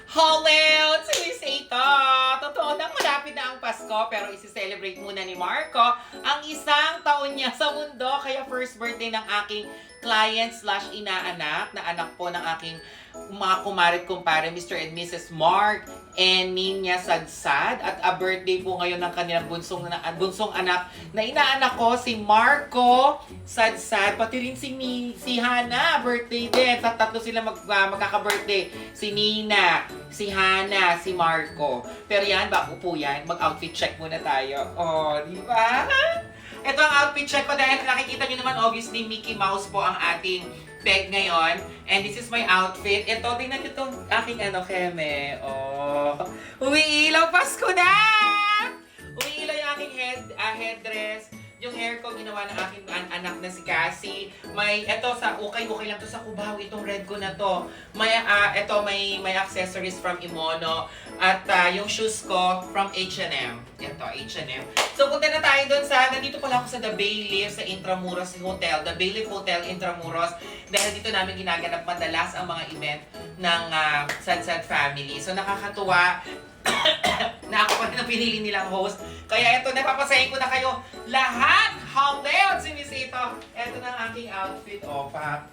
Hello! Si Ito! Totoo nang malapit na ang Pasko pero isi-celebrate muna ni Marco ang isang taon niya sa mundo. Kaya first birthday ng aking client slash inaanak na anak po ng aking mga kumarit kumpare Mr. and Mrs. Mark and Ninya Sadsad. At a birthday po ngayon ng kanilang bunsong anak na inaanak ko, si Marco Sadsad. Pati rin si Hana, birthday din. Tatlo sila magkaka-birthday. Si Nina, si Hana, si Marco. Pero yan, bago po yan, mag-outfit check muna tayo. Oh, di ba? Ito ang outfit check ko dahil nakikita nyo naman obviously Mickey Mouse po ang ating peg ngayon. And this is my outfit. Ito, tingnan nyo itong aking keme. Oh, umiilaw, Pasko na! Umiilaw yung aking headdress. Yung hair ko ginawa ng aking anak na si Cassie. Ito okay lang to sa Cubao, itong red ko na to. May accessories from Imono. At yung shoes ko from H&M. Ito, H&M. So punta na tayo doon nandito pala ako sa The Bayleaf sa Intramuros Hotel. The Bayleaf Hotel Intramuros. Dahil dito namin ginaganap madalas ang mga event ng Sadsad family. So nakakatuwa na ako pa rin ang pinili nilang host. Kaya ito, napapasahin ko na kayo lahat. Hello, si Miss Ito. Ito na ang aking outfit. Oh, para,